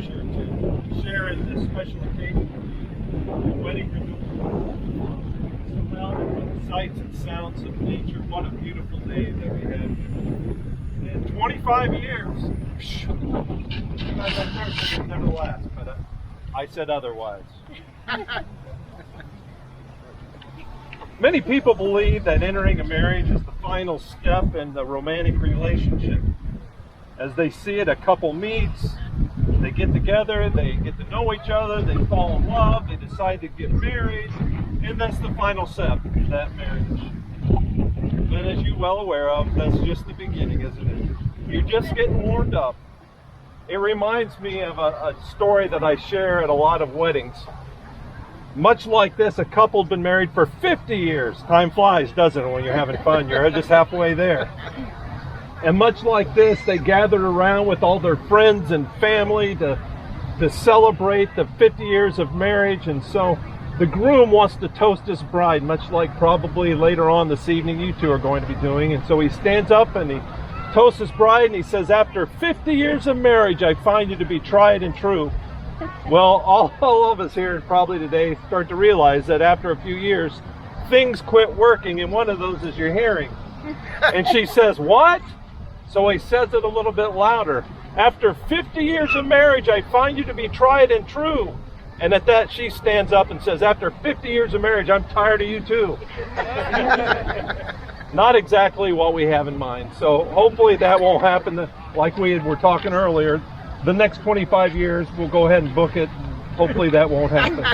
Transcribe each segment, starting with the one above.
pleasure to share in this special occasion with you, the wedding renewal. Surrounded by the sights and sounds of nature. What a beautiful day that we had. In 25 years, it never lasts, but I said otherwise. Many people believe that entering a marriage is the final step in the romantic relationship. As they see it, a couple meets, they get together, they get to know each other, they fall in love, they decide to get married, and that's the final step in that marriage. But as you're well aware of, that's just the beginning, isn't it? You're just getting warmed up. It reminds me of a story that I share at a lot of weddings. Much like this, a couple had been married for 50 years. Time flies, doesn't it, when you're having fun? You're just halfway there. And much like this, they gathered around with all their friends and family to celebrate the 50 years of marriage. And so the groom wants to toast his bride, much like probably later on this evening you two are going to be doing. And so he stands up and he toasts his bride and he says, "After 50 years of marriage, I find you to be tried and true." Well, all of us here probably today start to realize that after a few years, things quit working, and one of those is your hearing. And she says, "What?" So he says it a little bit louder. "After 50 years of marriage, I find you to be tried and true." And at that, she stands up and says, "After 50 years of marriage, I'm tired of you too." Not exactly what we have in mind. So hopefully that won't happen like we were talking earlier. The next 25 years, we'll go ahead and book it. Hopefully that won't happen.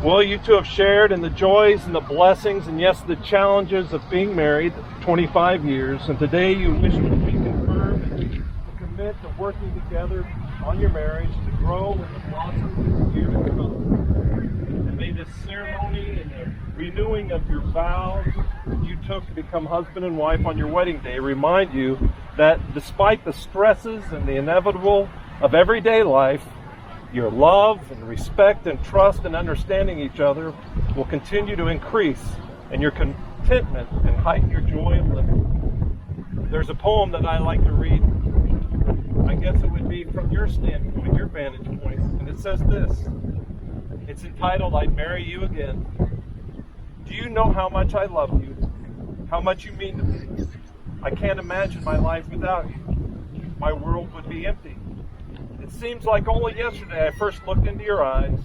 Well, you two have shared in the joys and the blessings and yes, the challenges of being married 25 years. And today you wish to reconfirm and to commit to working together on your marriage to grow and to blossom in the year to come. And may this ceremony and the renewing of your vows you took to become husband and wife on your wedding day remind you that despite the stresses and the inevitable of everyday life, your love and respect and trust and understanding each other will continue to increase, and your contentment and heighten your joy of living. There's a poem that I like to read. I guess it would be from your standpoint, your vantage point, and it says this. It's entitled, "I'd Marry You Again." Do you know how much I love you? How much you mean to me? I can't imagine my life without you. My world would be empty. It seems like only yesterday I first looked into your eyes,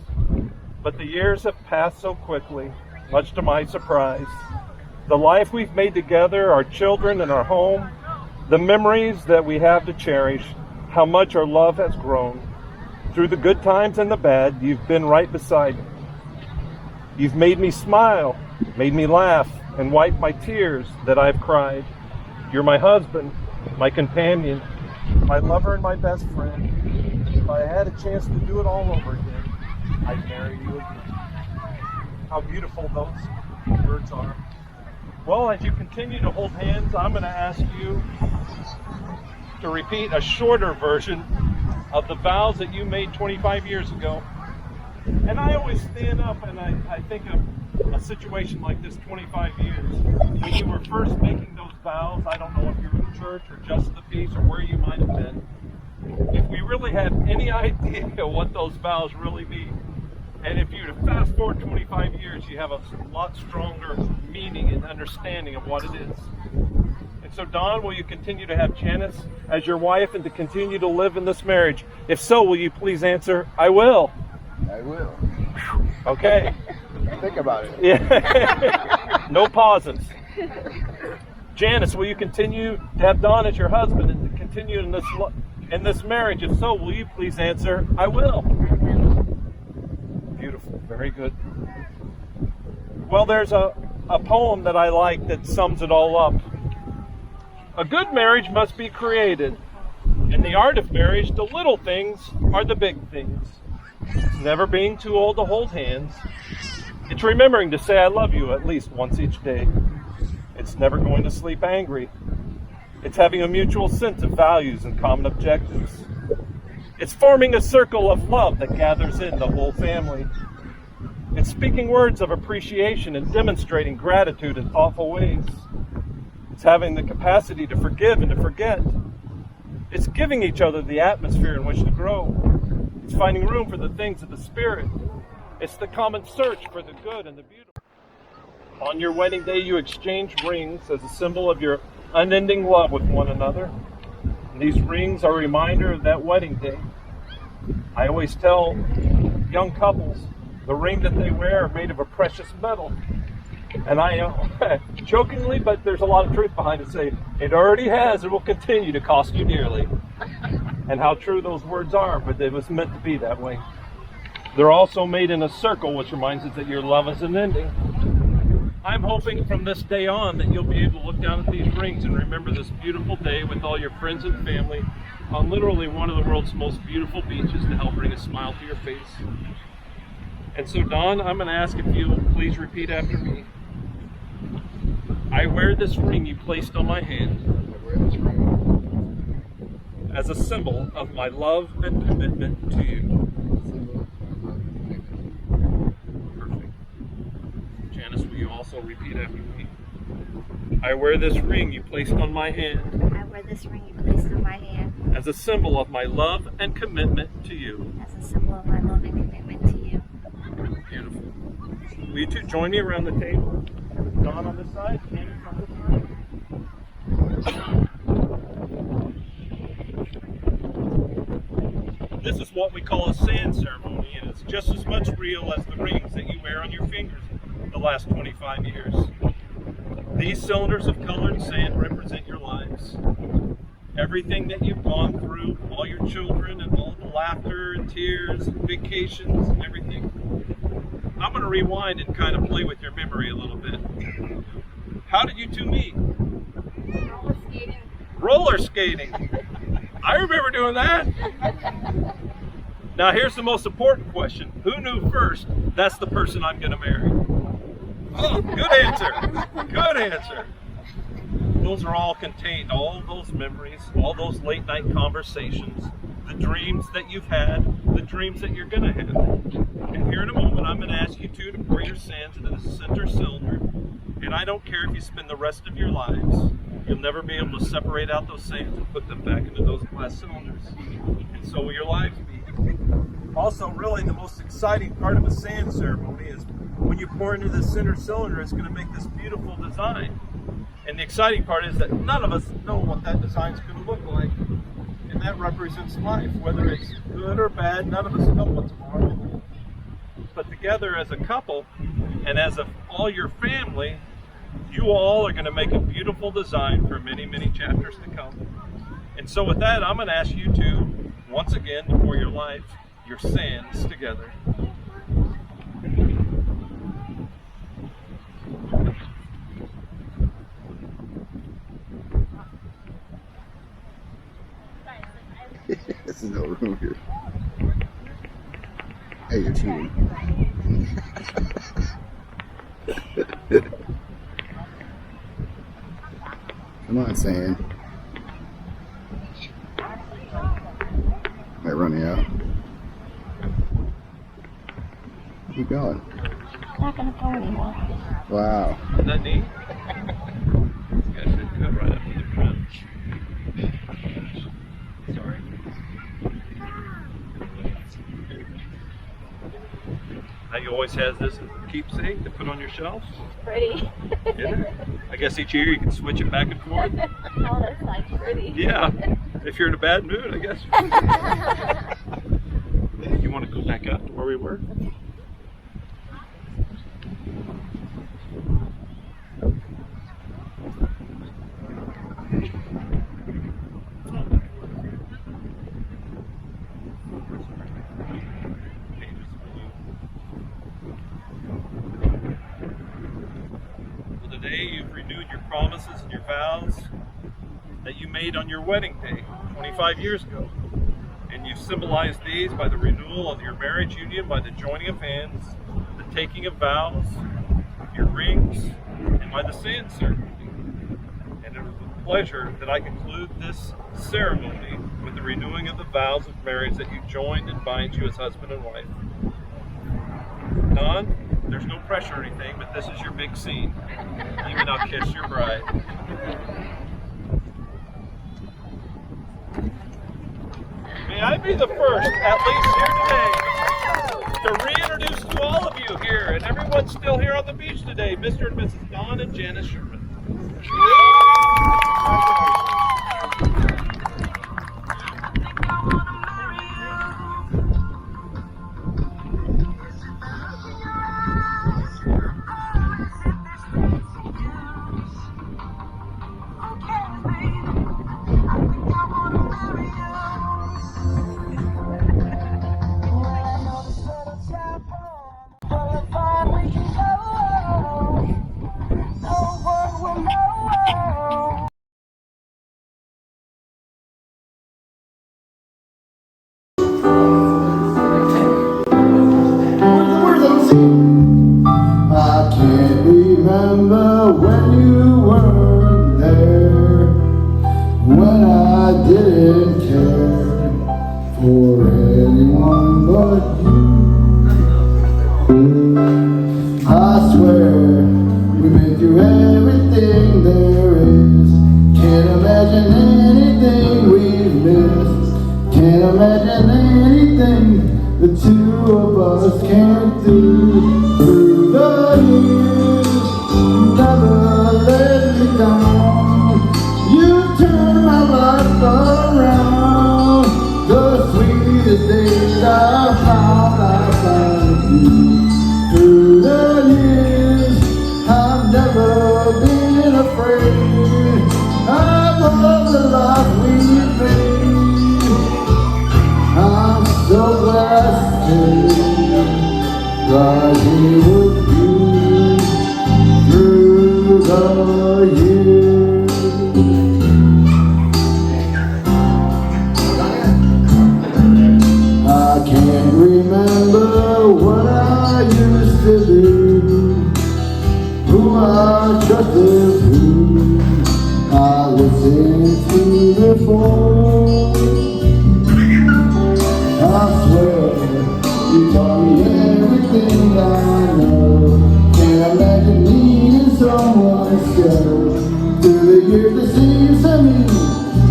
but the years have passed so quickly, much to my surprise. The life we've made together, our children and our home, the memories that we have to cherish, how much our love has grown. Through the good times and the bad, you've been right beside me. You've made me smile, made me laugh, and wipe my tears that I've cried. You're my husband, my companion, my lover and my best friend. If I had a chance to do it all over again, I'd marry you again. How beautiful those words are. Well, as you continue to hold hands, I'm going to ask you to repeat a shorter version of the vows that you made 25 years ago. And I always stand up and I think of a situation like this 25 years. When you were first making those vows, I don't know if you were in church or just the peace or where you might have been. If we really had any idea what those vows really mean, and if you were to fast forward 25 years, you have a lot stronger meaning and understanding of what it is. And so, Don, will you continue to have Janice as your wife and to continue to live in this marriage? If so, will you please answer, "I will"? I will. Okay. Think about it. Yeah. No pauses. Janice, will you continue to have Don as your husband and to continue in this marriage? If so, will you please answer, "I will"? Beautiful. Very good. Well, there's a poem that I like that sums it all up. A good marriage must be created. In the art of marriage, the little things are the big things. It's never being too old to hold hands. It's remembering to say "I love you" at least once each day. It's never going to sleep angry. It's having a mutual sense of values and common objectives. It's forming a circle of love that gathers in the whole family. It's speaking words of appreciation and demonstrating gratitude in thoughtful ways. It's having the capacity to forgive and to forget. It's giving each other the atmosphere in which to grow. It's finding room for the things of the Spirit. It's the common search for the good and the beautiful. On your wedding day, you exchange rings as a symbol of your unending love with one another. And these rings are a reminder of that wedding day. I always tell young couples the ring that they wear are made of a precious metal. And I jokingly, but there's a lot of truth behind it, say, it already has and will continue to cost you dearly. And how true those words are, but it was meant to be that way. They're also made in a circle, which reminds us that your love isn't ending. I'm hoping from this day on that you'll be able to look down at these rings and remember this beautiful day with all your friends and family on literally one of the world's most beautiful beaches to help bring a smile to your face. And so, Don, I'm going to ask if you'll please repeat after me. I wear this ring you placed on my hand as a symbol of my love and commitment to you. Perfect. Janice, will you also repeat after me? I wear this ring you placed on my hand. I wear this ring you placed on my hand as a symbol of my love and commitment to you. as a symbol of my love and commitment to you. Beautiful. Will you two join me around the table? Don on this side, Janice on this side. This is what we call a sand ceremony, and it's just as much real as the rings that you wear on your fingers the last 25 years. These cylinders of colored sand represent your lives. Everything that you've gone through, all your children and all the laughter and tears and vacations and everything. I'm going to rewind and kind of play with your memory a little bit. How did you two meet? Roller skating. Roller skating. I remember doing that. Now here's the most important question. Who knew first that's the person I'm going to marry? Oh, good answer. Good answer. Those are all contained, all those memories, all those late night conversations, the dreams that you've had, the dreams that you're going to have. And here in a moment, I'm going to ask you two to pour your sands into the center cylinder. And I don't care if you spend the rest of your lives, you'll never be able to separate out those sands and put them back into those glass cylinders. And so will your lives be. Also, really, the most exciting part of a sand ceremony is when you pour into the center cylinder, it's going to make this beautiful design. And the exciting part is that none of us know what that design is going to look like. And that represents life, whether it's good or bad, none of us know what tomorrow will hold. But together as a couple and as all your family, you all are going to make a beautiful design for many, many chapters to come. And so with that, I'm going to ask you to, once again, to pour your life, your sands together. This is no room here. Hey, you're cheating. Come on, Sand. Am I running out? Keep going. Not gonna go anymore. Wow. Isn't that neat? This guy should cut right up to the front. Sorry. Now you always has this as a keepsake to put on your shelf. Pretty. Yeah. I guess each year you can switch it back and forth. Oh, that's like pretty. Yeah. If you're in a bad mood, I guess. You want to go back up to where we were? Well, today you've renewed your promises and your vows that you made on your wedding day 25 years ago. And you've symbolized these by the renewal of your marriage union, by the joining of hands, the taking of vows, your rings, and by the sand ceremony. And it was with pleasure that I conclude this ceremony with the renewing of the vows of marriage that you joined and bind you as husband and wife. Don, there's no pressure or anything, but this is your big scene. You may now kiss your bride. I be the first, at least here today, to reintroduce to all of you here, and everyone still here on the beach today, Mr. and Mrs. Don and Janice Sherman. I can't remember when you weren't there, when I didn't care for anyone but you. I swear we've been through everything there is. Can't imagine anything we've missed. Can't imagine anything the two of us can't do. Through the years, you never let me down. You turned my life around. The sweetest days I found with you. Through the years, I've never been afraid. I love the life we made. I'm so glad to stay right here with you through the years. I can't remember what I used to do, who I trusted, who I listened to before. I swear you taught me everything I know. Can't imagine needing someone else. Through the years it seems to me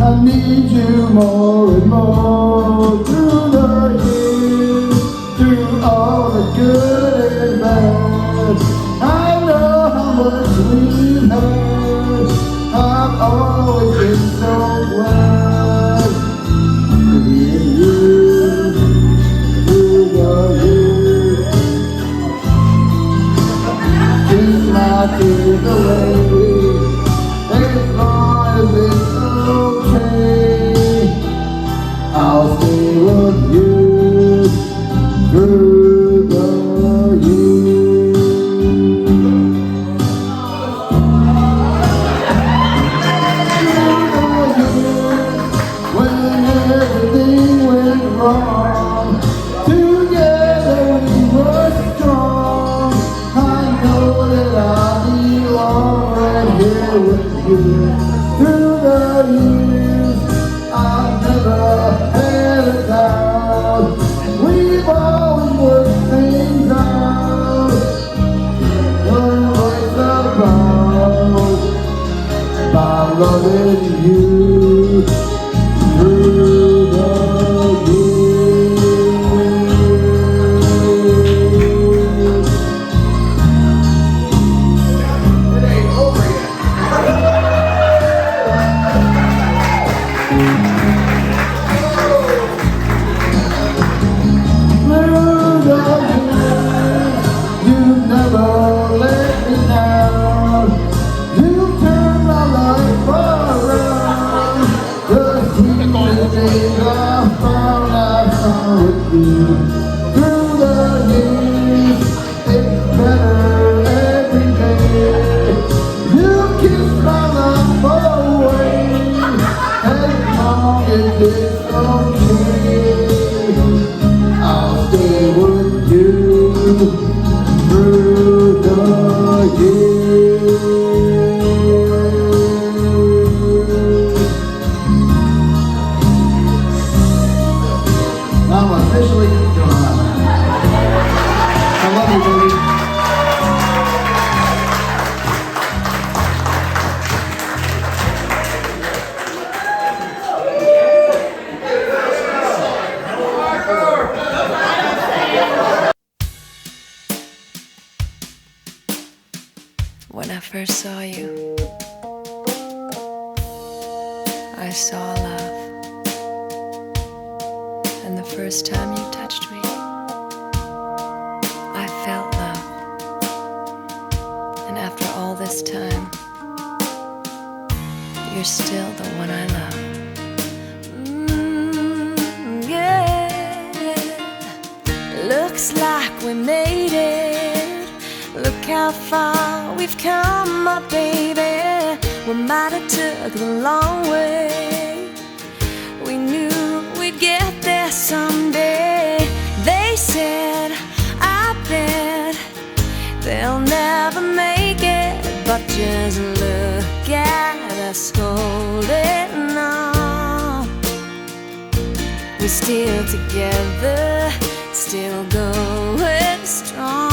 I need you more and more. Through the years, through all the good and bad, I know how much we've had. I've always been so glad to be with you through the years. Kiss my tears away, as long as it's okay. I'll stay with you through the years. When everything went wrong, together we were strong. I know that I belong right here with you. Through the years, I've never had a doubt. We've always worked things out. Learn what's about by loving you through the years. It ain't over yet. Through the years, you never let me down. You turned my life around. The sweetest days I found with you. Through the years, it's better every day. You kissed my life away, as long as it's okay. I'll stay with you through the years. I'm officially done. I love you, baby. first saw you, I saw love. And the first time you touched me, I felt love. And after all this time, you're still the one I love. Yeah. Looks like we made it. Look how far we've come, my baby. We might have took the long way. We knew we'd get there someday. They said, I bet they'll never make it. But just look at us holding on. We're still together, still going strong.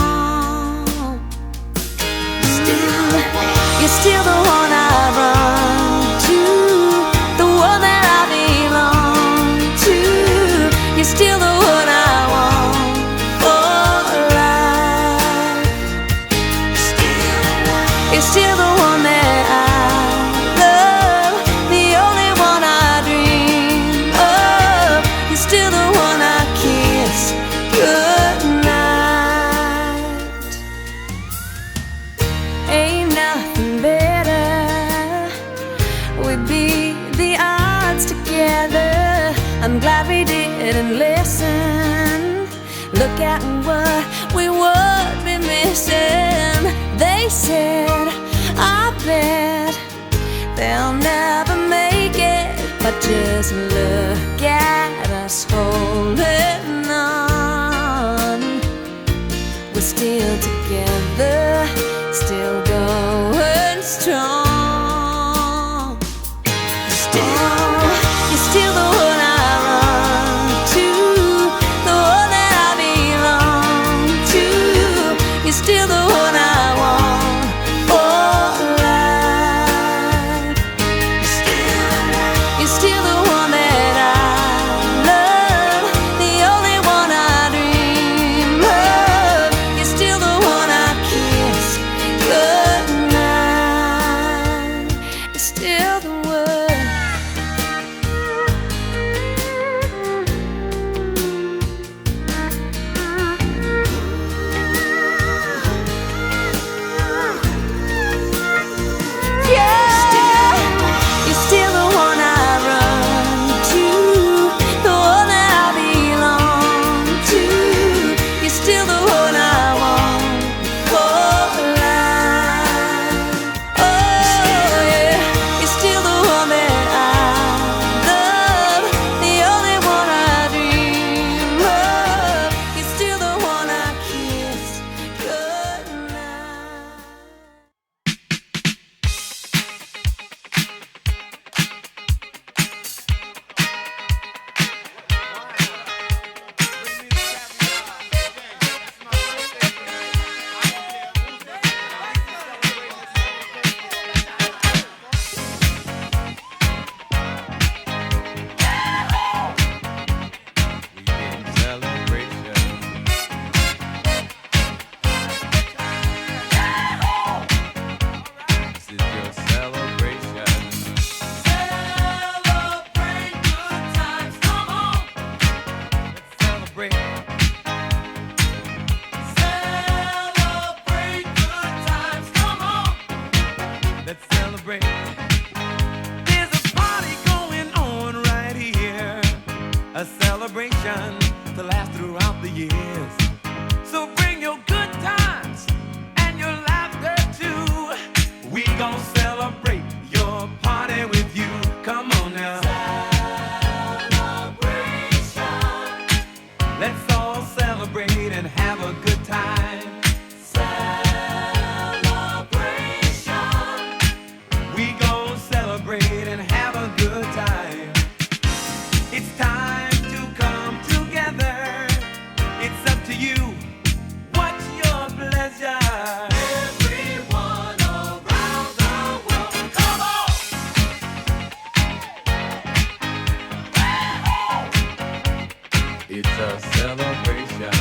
You're still the one I run to, the one that I belong to. You're still the one I want for life. You're still the one that I love, the only one I dream of. You're still the one I kiss goodnight. Ain't nothing better. We'd beat the odds together. I'm glad we didn't listen. Look at what we would be missing. They said, I bet they'll never make it. But just look at us holding on. We're still together, still going strong. You're still the one I run to, the one that I belong to. You're still the one I want for life. You're still the one that I love, the only one I dream of. You're still the one I kiss goodnight. You're still the one. You're still the one I run to, the one that I belong to. You're still the one I want for life. Oh yeah, you're still the one that I love, the only one I dream of. You're still the one I kiss goodnight. Let's celebrate. There's a party going on right here, a celebration to last throughout the years. So bring your good times and your laughter too. We gon' celebrate your party with you. Come on now. Celebration. Let's all celebrate and have a good time. We gon' celebrate and have a good time. It's time to come together. It's up to you. What's your pleasure? Everyone around the world, come on! It's a celebration.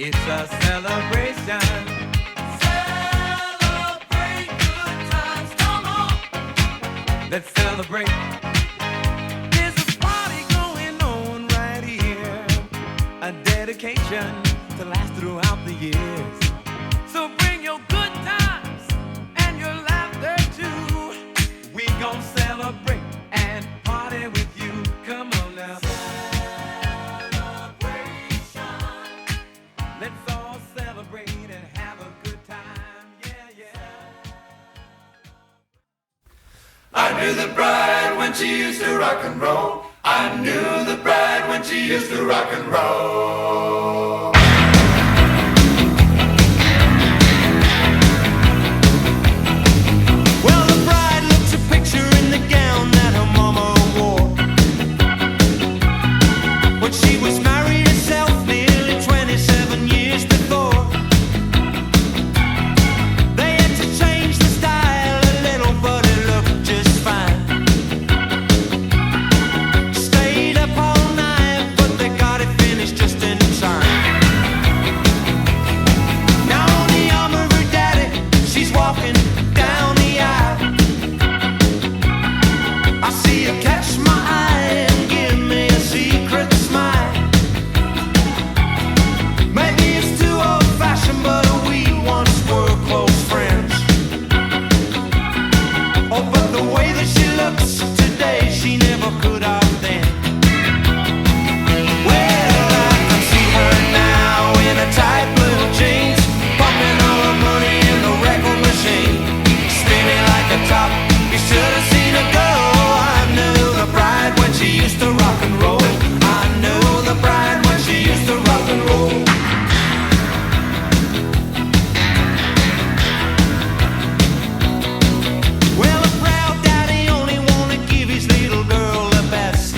It's a celebration. Celebrate good times, come on. Let's celebrate. There's a party going on right here. A dedication to last throughout the years. So bring your good times and your laughter too. We gon' celebrate and party with you. Come on now. Let's all celebrate and have a good time, yeah, yeah. I knew the bride when she used to rock and roll. I knew the bride when she used to rock and roll. Well, the bride looks a picture in the gown that her mama wore when she was married herself nearly 27 years before. They had to change the style a little, but it looked just fine. Stayed up all night, but they got it finished just in time. Now on the arm of her daddy, she's walking down the aisle. I see her catch my eye and give me a secret smile. Maybe it's too old-fashioned, but we once were close friends. Oh, but the way that she looks today, she never could have then. Well, I can see her now in her tight blue jeans, pumping all her money in the record machine, spinning like a top. You should have seen her go. I knew the bride when she used to rock and roll. I knew the bride when she used to rock and roll. Well, a proud daddy only wanna give his little girl the best,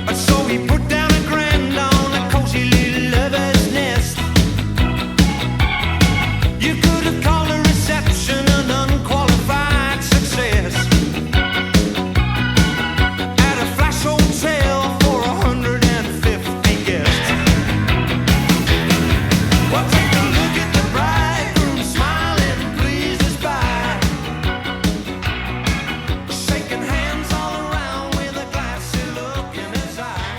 and so he put down a grand on a cozy little lover's nest. You could have called a reception an unqualified success at a flash hotel for 150 guests. Well, take a look at the bridegroom smiling, pleased as pie, shaking hands all around with a glassy look in his eye.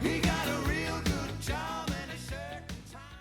He got a real good job and a shirt and tie.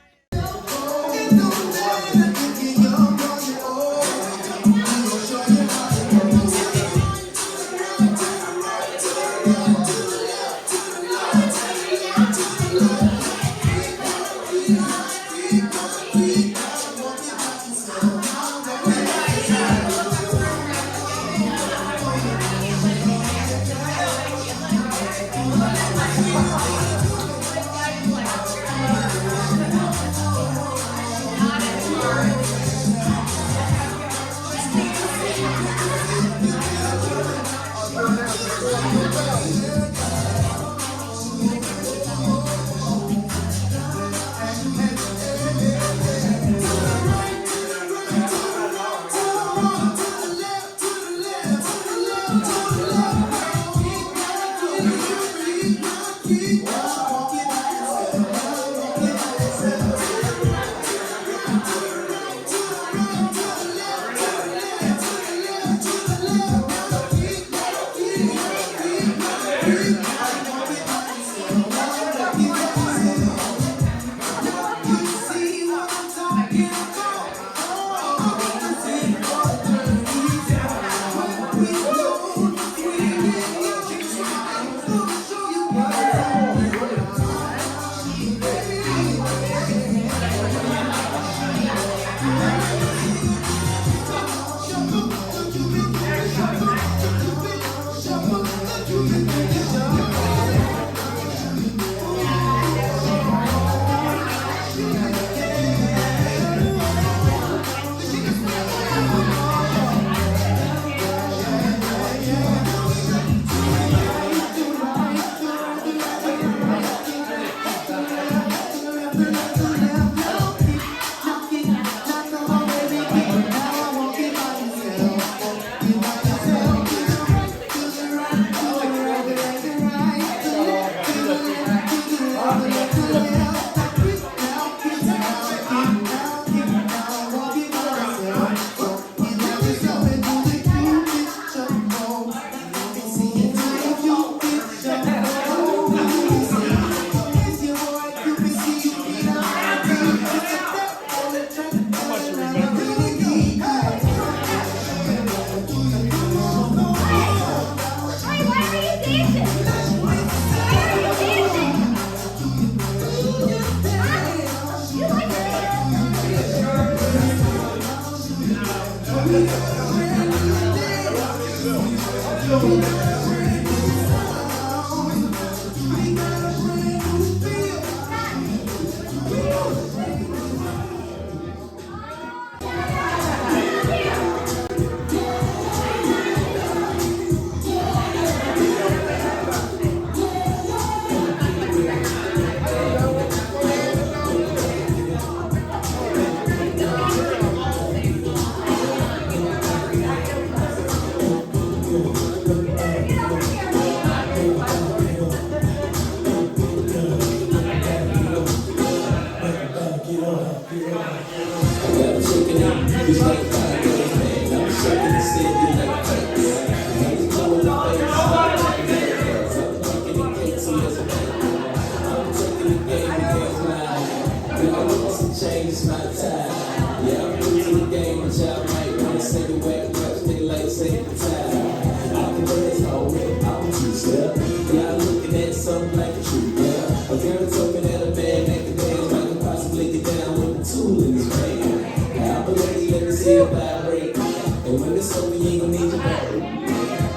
Y'all looking at something like a tree, yeah. A girl told me that a man that can dance might could possibly get down with a tool in his hand. Now, but let me see it vibrate. And when it's over, you ain't gonna need your battery.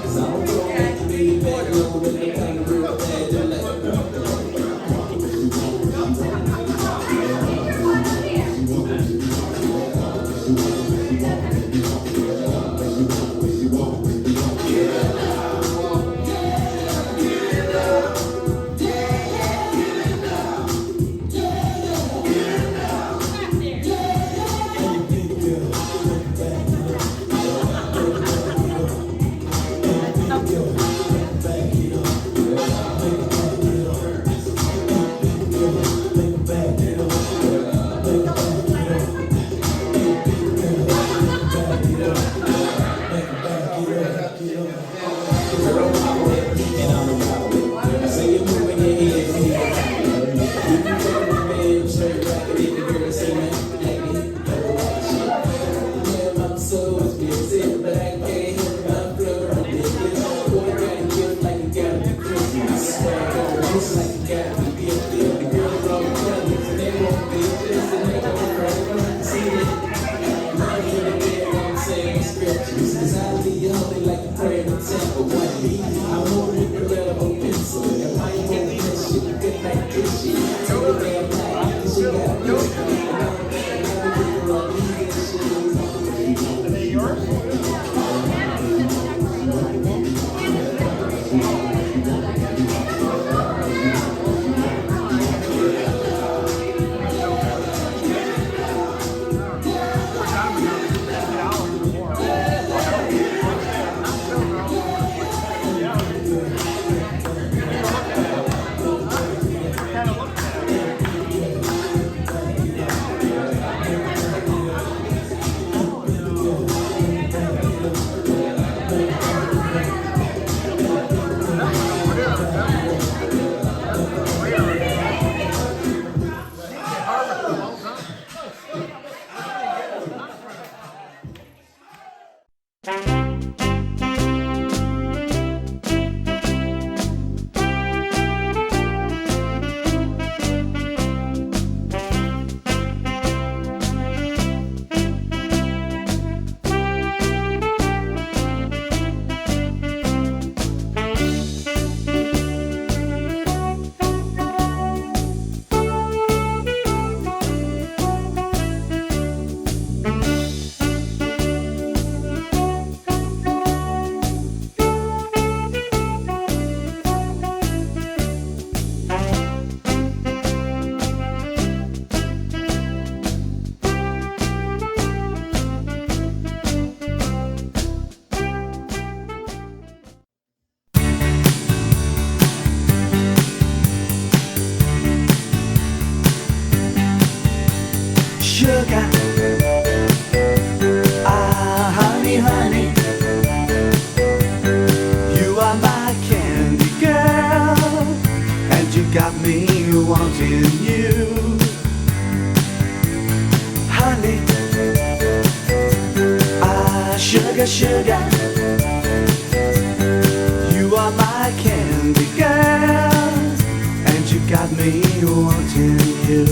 Cause I'm gonna make you be back low with the kind of real bad. They're like, sugar. Ah, honey, honey, you are my candy girl, and you got me wanting you. Honey, ah, sugar, sugar, you are my candy girl, and you got me wanting you.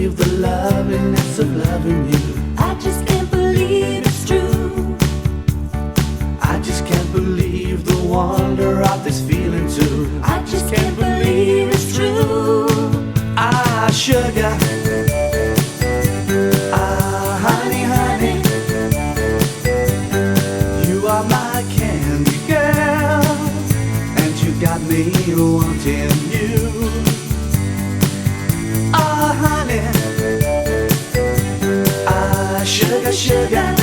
The loveliness of loving you. I just can't believe it's true. I just can't believe the wonder of this feeling too. I just can't believe it's true. Ah, sugar. Ah, honey, honey, you are my candy girl, and you got me wanting you. Ah, honey, ah, sugar, sugar,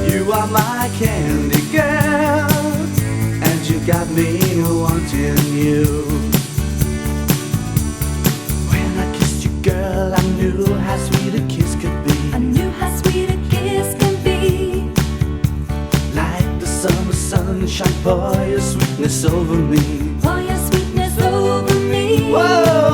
you are my candy girl, and you got me wanting you. When I kissed you, girl, I knew how sweet a kiss could be. I knew how sweet a kiss can be. Like the summer sunshine, pour your sweetness over me. Pour your sweetness over me. Whoa!